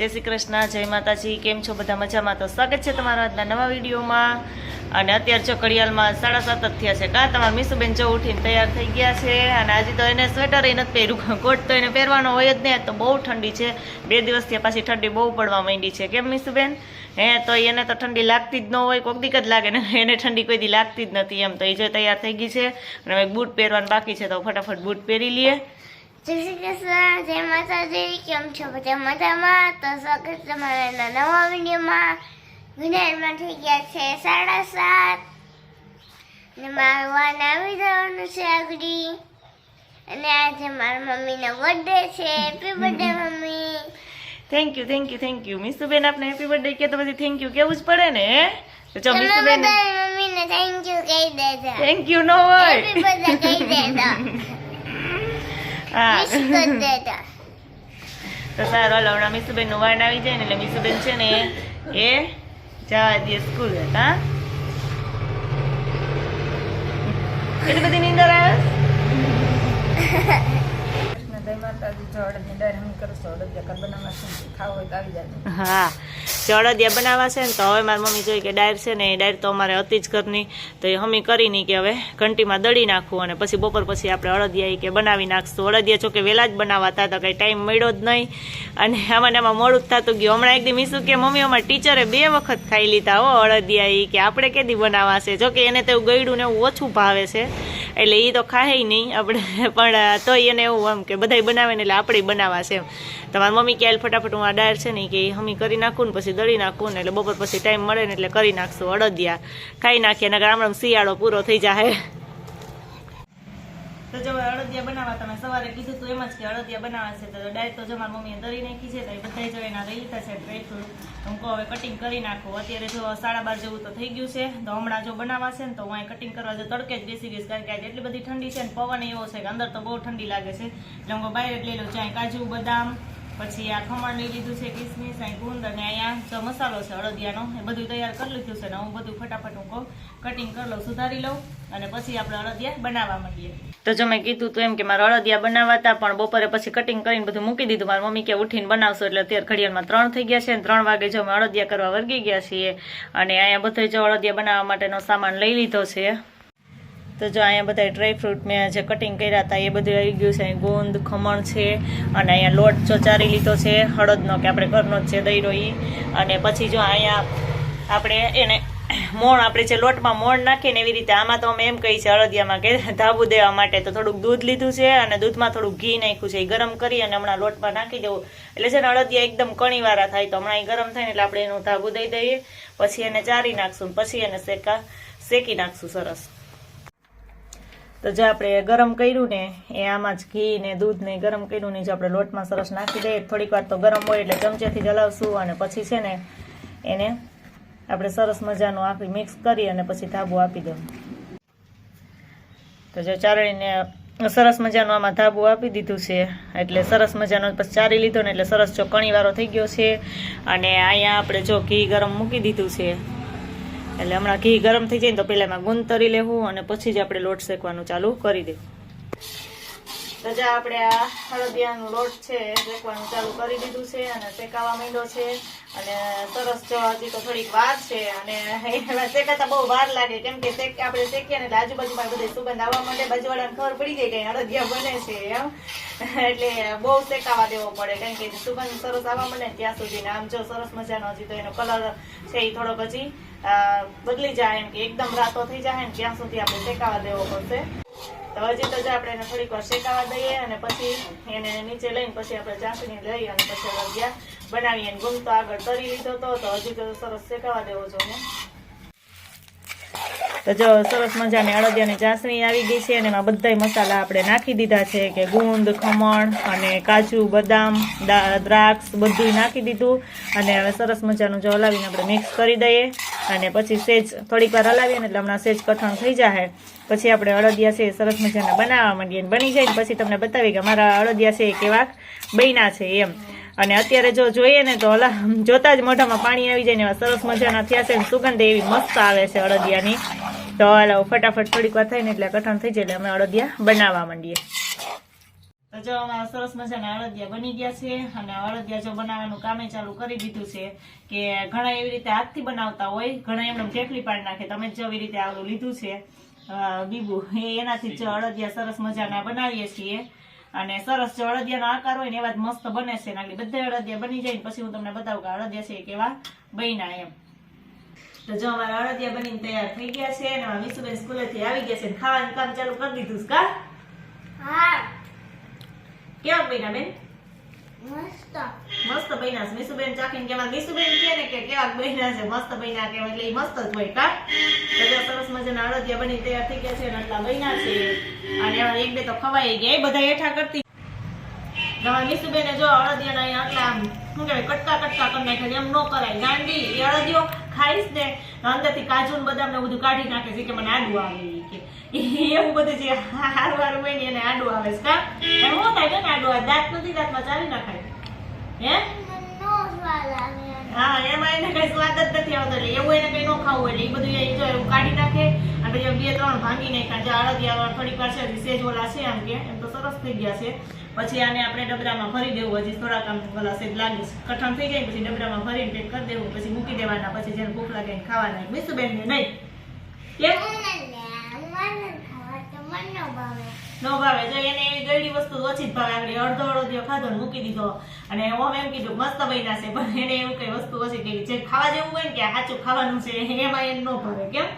જય શ્રી કૃષ્ણ, જય માતાજી। કેમ છો બધા? મજામાં? તો સ્વાગત છે તમારા આજના નવા વિડીયોમાં। અને અત્યારે જો ઘડિયાળમાં 7:30 જ થયા છે। કા તમારા મીસુબેન જો ઉઠીને તૈયાર થઈ ગયા છે। અને આજે તો એને સ્વેટર નથી પહેર્યું, કોટ તો એને પહેરવાનો હોય જ નહીં। તો બહુ ઠંડી છે, 2 દિવસથી પાછી ઠંડી બહુ પડવા માંડી છે। કેમ મીસુબેન? હે તો એને તો ઠંડી લાગતી જ ન હોય, કોક દીક જ લાગે ને, એને ઠંડી કોઈ દી લાગતી જ નથી એમ। તો એ જો તૈયાર થઈ ગઈ છે અને હવે બૂટ પહેરવાનું બાકી છે, તો ફટાફટ બૂટ પહેરી લઈએ। જય શ્રી કૃષ્ણ, જય માતાજી। કેમ છો બધા? મજામાં? તો સ્વાગત તમારા નવા વિડીયોમાં। ઘડિયાળમાં થઈ ગયા છે 7:30 ને મારું વાન આવી જવાનું છે આગળ। અને આજે મારા મમ્મીનો બર્થડે છે। Happy birthday mummy. Thank you thank you thank you. મીસુબેન આપને હેપી બર્થડે કે તો પછી થેન્ક યુ કેવું જ પડે ને। તો જો મીસુબેન મમ્મીને થેન્ક યુ કહી દેજો। થેન્ક યુ નો હોય, હેપી બર્થડે કહી દેજો। હા વિશ કરી દેજો। તો સારું, હાલો હમણાં મીસુબેન નું વાન આવી જાય ને એટલે મીસુબેન છે ને એ જવા દે સ્કૂલ। હા એટલી બધી નીંદર આવે? હા, અડદિયા બનાવવા છે ને, તો હવે મારી મમ્મી જોઈ કે ડાયર છે ને, એ ડાયર તો અમારે હતી જ ઘરની, તો એ હમી કરી નહીં કે હવે ઘંટીમાં દળી નાખવું અને પછી બપોર પછી આપણે અડદિયા કે બનાવી નાખશું। અડદિયા જોકે વહેલા જ બનાવવાતા હતા, કંઈ ટાઈમ મળ્યો જ નહીં અને આમાં મોડું જ થતું ગયું। હમણાં એક દી મીસું કે મમ્મી અમારા ટીચરે 2 વખત ખાઈ લીધા હો અડદિયા, કે આપણે કેદી બનાવવાશે? જોકે એને તો એવું ગળ્યું ને એવું ઓછું ભાવે છે એટલે એ તો ખાય નહીં આપણે, પણ તોય એને એવું એમ કે બધાય બનાવે ને એટલે આપણે બનાવવા છે એમ। તમારી મમ્મી ક્યાલ ફટાફટ હું આ ડાયર છે ને કે હમી કરી નાખું ને પછી દળી નાખું ને એટલે બપોર પછી ટાઈમ મળે ને એટલે કરી નાખશું અડદિયા, ખાઈ નાખીએ ને આમણામ શિયાળો પૂરો થઈ જાય। તો જો અડદિયા બનાવવા તમે સવારે કીધું તું એમ જ કે અડદિયા બનાવવા છે, તો ડાયરેક્ટ તો જો મારી મમ્મીએ દળી નાખી છે, તો એ બધા જો એના લઈ લીધા છે ડ્રાયફ્રૂટ। હું કહું હવે કટિંગ કરી નાખું। અત્યારે જો 12:30 જેવું તો થઈ ગયું છે, તો હમણાં જો બનાવવા છે ને તો હું અહીં કટિંગ કરવા જો તડકે જ બેસી ગઈશ, કારણ કે આજે એટલી બધી ઠંડી છે ને પવન એવો છે કે અંદર તો બહુ ઠંડી લાગે છે, એટલે હું બહાર જ લઈ લઉં છું। અહીં કાજુ બદામ, પછી આ ખમણ લઈ લીધું છે, કિસમિસ, અહીં ગુંદ, અને અહીંયા જો મસાલો છે અડદિયાનો, એ બધું તૈયાર કરી લીધું છે ને હું બધું ફટાફટ હું કહું કટિંગ કરી લઉં, સુધારી લઉં અને પછી આપણે અડદિયા બનાવવા માંડીએ। તો જો મેં કીધું તું એમ કે મારા અડદિયા બનાવવા હતા, પણ બપોરે પછી કટિંગ કરીને બધું મૂકી દીધું। મારી મમ્મી કે ઉઠીને બનાવશો, એટલે અત્યારે ઘડિયાળમાં 3 થઈ ગયા છે ને 3 વાગે જો અમે અડદિયા કરવા વર્ગી ગયા છીએ। અને અહીંયા બધો જો અડદિયા બનાવવા માટેનો સામાન લઈ લીધો છે। તો જો અહીંયા બધા ડ્રાયફ્રૂટ મેં જે કટિંગ કર્યા હતા એ બધું આવી ગયું છે। ગુંદ, ખમણ છે, અને અહીંયા લોટ જો ચારી લીધો છે હળદનો, કે આપણે ઘરનો જ છે દહીનો ઈ। અને પછી જો અહીંયા આપણે એને મોણ, આપણે જે લોટમાં મોણ નાખીએ ને એવી રીતે આમાં તો અમે એમ કહી છે અડદિયામાં કે ધાબુ દેવા માટે, તો થોડુંક દૂધ લીધું છે અને દૂધમાં થોડુંક ઘી નાખ્યું છે, એ ગરમ કરી અને હમણાં લોટમાં નાખી દેવું, એટલે છે ને અડદિયા એકદમ કણીવાળા થાય। તો હમણાં એ ગરમ થાય ને એટલે આપણે એનું ધાબુ દઈ દઈએ, પછી એને ચારી નાખશું, પછી એને શેકી નાખશું સરસ। તો જે આપણે ગરમ કર્યું ને એ આમાં જ ઘી ને દૂધ ને ગરમ કર્યું ને જો આપણે લોટમાં સરસ નાખી દઈએ, થોડીક વાર તો ગરમ હોય એટલે ચમચેથી જ હલાવશું, અને પછી છે ને એને આપણે સરસ મજાનું આપી મિક્સ કરી અને પછી ધાબુ આપી દેવું। તો જો ચારણીને સરસ મજાનું આમાં ધાબુ આપી દીધું છે, એટલે સરસ મજાનો પછી ચારી લીધો ને એટલે સરસ જો કણીવાળો થઈ ગયો છે। અને અહીંયા આપણે જો ઘી ગરમ મૂકી દીધું છે, એટલે હમણાં ઘી ગરમ થઈ જાય ને તો પહેલાં એમાં ગુંદ તરી લેવું અને પછી જ આપણે લોટ શેકવાનું ચાલુ કરી દઈએ। તો જે આપણે આ અડદિયાનો લોટ છે શેકવાનું ચાલુ કરી દીધું છે અને શેકાવા માંડ્યો છે, અને સરસ જો હજી તો થોડીક વાર છે, અને એમાં શેકાતા બહુ વાર લાગે, કેમ કે આપણે શેકીએ ને એટલે આજુબાજુમાં બધી સુગંધ આવવા માંડે, બાજુવાળાને ખબર પડી જાય કે અડદિયા બને છે એમ, એટલે બહુ શેકાવા દેવો પડે, કારણ કે સુગંધ સરસ આવવા માંડે ને ત્યાં સુધી। આમ જો સરસ મજાનો હજી તો એનો કલર છે એ થોડોક હજી બદલી જાય, એમ કે એકદમ રાતો થઈ જાય ને ત્યાં સુધી આપણે શેકાવા દેવો પડશે। તો હજી તો આપણે એને થોડીક વાર શેકાવા દઈએ અને પછી એને નીચે લઈને પછી આપણે ચાસણી લઈ અને પછી અડદિયા બનાવીએ। ગુંદ તો આગળ તરી લીધો તો હજી તો સરસ શેકાવા દેવો જોઈએ। તો જો સરસ મજાની અડદિયાની ચાસણી આવી ગઈ છે, અને એમાં બધાય મસાલા આપણે નાખી દીધા છે, કે ગુંદ, ખમણ અને કાજુ બદામ, દ્રાક્ષ બધું નાખી દીધું, અને હવે સરસ મજાનું જો હલાવીને આપણે મિક્સ કરી દઈએ, અને પછી સેજ થોડીક વાર હલાવીએ ને એટલે હમણાં સેજ કઠણ થઈ જાય, પછી આપણે અડદિયા છે સરસ મજાના બનાવવા માંડીએ। બની જાય ને પછી તમને બતાવી કે મારા અડદિયા છે એ કેવાક બન્યા છે એમ। અને અત્યારે જો જોઈએ ને તો જોતા જ મોઢામાં પાણી આવી જાય ને એવા સરસ મજાના થયા છે, સુગંધ એવી મસ્ત આવે છે અડદિયાની। તો હાલો ફટાફટ થોડીક વાર થાય ને એટલે કઠણ થઈ જાય એટલે અમે અડદિયા બનાવવા માંડીએ। તો જો અમારા સરસ મજાના અળદિયા બની ગયા છે અને અળદિયા જો બનાવવાનું કામે ચાલુ કરી દીધું છે કે ઘણા એવી રીતે હાથથી બનાવતા હોય, ઘણા એમને ઢેફલી પાડી નાખે. તમે જો એવી રીતે આવડું લીધું છે બીબુ, એનાથી જો અળદિયા સરસ મજાના બનાવીએ છીએ. અને સરસ જો અળદિયાનો આકાર હોય ને એવા જ મસ્ત બને છે. નાખી બધા અળદિયા બની જાય ને પછી હું તમને બતાવું કે અળદિયા છે કેવા બન્યા એમ. તો જો અમારા અળદિયા બનીને તૈયાર થઈ ગયા છે અને વિશુબેન સ્કૂલેથી આવી ગયા છે ને ખાવાનું કામ ચાલુ કરી દીધું છે. કા હા કેવા બન્યા બેન? મસ્ત મસ્ત બન્યા છે. વિશુબેન ચાખીને કેવા વિશુબેન કહે ને કે કેવા બન્યા છે, મસ્ત બન્યા કે એટલે ઈ મસ્ત જ હોય. કા તો જો સરસ મજાના અળદિયા બની તૈયાર થઈ ગયા છે અને આટલા બન્યા છે અને એમાં એક બે તો ખવાઈ ગયા. એ બધા હેઠા કરતી તમારા વિશુબેને જો અળદિયાના અહીંયા આટલા આમ શું કહેવાય કટકા કરી નાખે. એમ ન કરાય ગાંડી. એ અળદિયો ખાઈશ ને અંદરથી કાજુ ને બદામ ને બધું કાઢી નાખે છે કે મને આડું આવે ઈ કે. એવું બધું જે હારું હારું હોય ને એને આડું આવે છે. કા એમ શું થાય ને આડું આવે? દાંત નથી, દાંતમાં ચાવી નાખાય હે. નો સ્વાદ આવે હા એમાં એને કઈ સ્વાદ જ નથી આવતો એટલે એવું એને કઈ ન ખાવું એટલે એ બધું એ જો એવું કાઢી નાખે અને પછી બે ત્રણ ભાંગી નાખ્યા. જે અળદિયા થોડીક વાર છે સેજ ઓલા છે આમ કે એમ તો સરસ થઈ ગયા છે. પછી આને આપણે ડબરામાં ભરી દેવું. હજી થોડાક આમ ઓલા સેજ લાગે કઠણ થઈ જાય પછી ડબરામાં ભરીને પેક કરી દેવું. પછી મૂકી દેવાના. પછી જેને ભૂખ લાગે એને ખાવાના. વિશુબેન ને નહીં કેમ નો ભાવે? જો એને એવી ગળી વસ્તુ ઓછી જ ભાવે. આપણે અડધો અળદિયો ખાધો ને મૂકી દીધો અને ઓમ એમ કીધું મસ્ત બન્યા છે પણ એને એવું કઈ વસ્તુ ઓછી કે જે ખાવા જેવું હોય ને કે સાચું ખાવાનું છે એમાં એને ન ભાવે. કેમ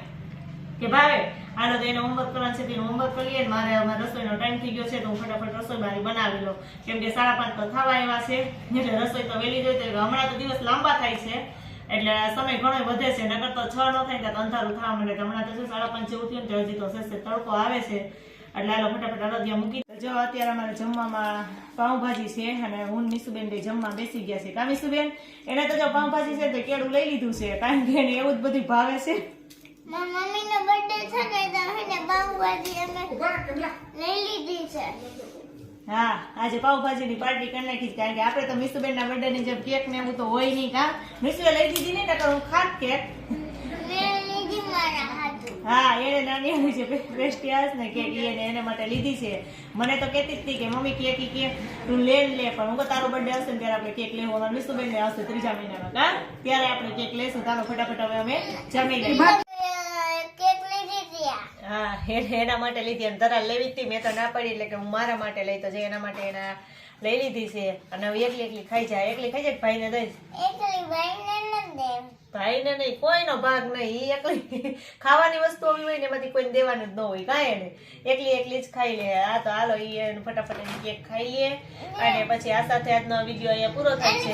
કે ભાવે? હાલો તો એને હોમવર્ક કરવાનું છે તેનું હોમવર્ક કરી લઈએ. મારે રસોઈનો ટાઈમ થઈ ગયો છે તો હું ફટાફટ રસોઈ મારી બનાવી લઉં કેમ કે 5:30 તો થવા આવ્યા છે એટલે રસોઈ તો વહેલી જોઈએ. હમણાં તો દિવસ લાંબા થાય છે એટલે સમય ઘણો વધે છે. નકર તો 6 ન થાય તો અંધારું થવા માંડે. હમણાં તો 5:30 જેવું થયું ને હજી તો સસ્તે તડકો આવે છે એટલે હાલો ફટાફટ અળદિયા મૂકી. જો અત્યારે અમારે જમવામાં પાઉંભાજી છે અને હું વિશુબેન બે જમવા બેસી ગયા છે. કા વિશુબેન? એને તો જો પાઉંભાજી છે તો કેળું લઈ લીધું છે કારણ કે એને એવું જ બધું ભાવે છે. મારા મમ્મીનો બર્થડે છે ને તો એને પાઉંભાજી અમે લઈ લીધી છે. હા આજે પાઉંભાજીની પાર્ટી કરી નાખી છે કારણ કે આપણે તો વિશુબેનના બર્થડેની જેમ કેક ને એવું તો હોય નહીં. કા વિશુએ લઈ દીધી નહીં નકર હું ખાત કેક. મેં લીધી મારા હાથું. હા એને નાની આવી છે પેસ્ટિયાસ ને કેક એને માટે લીધી છે. મને તો કહેતી જ હતી કે મમ્મી કેક તું લે પણ હું તારો બર્થડે હશે ને ત્યારે આપણે કેક લેવું. અમારા વિશુબેન ને આવશે 3જા મહિનામાં. કા ત્યારે આપણે કેક લેશું. ચાલો ફટાફટ હવે અમે જમી લઈએ. કેક લીધી હતી હા એના માટે લીધી અને તરા લેવી હતી. મેં તો ના પાડી એટલે કે હું મારા માટે લઈ તો એના માટે એના લઈ લીધી છે અને હવે એકલી ખાઈ જાય. એકલી ખાઈ જાય ભાઈને દઈશ. એકલી ભાઈને ન દે. ભાઈને નહીં, કોઈનો ભાગ નહીં. ઈ એકલી ખાવાની વસ્તુ આવી હોય ને એમાંથી કોઈને દેવાનું જ ન હોય. કાંઈ એને એકલી જ ખાઈ લે. આ તો હાલો ઈ ફટાફટ એની કેક ખાઈ લે અને પછી આ સાથે આજનો વિડીયો અહીંયા પૂરો થાય છે.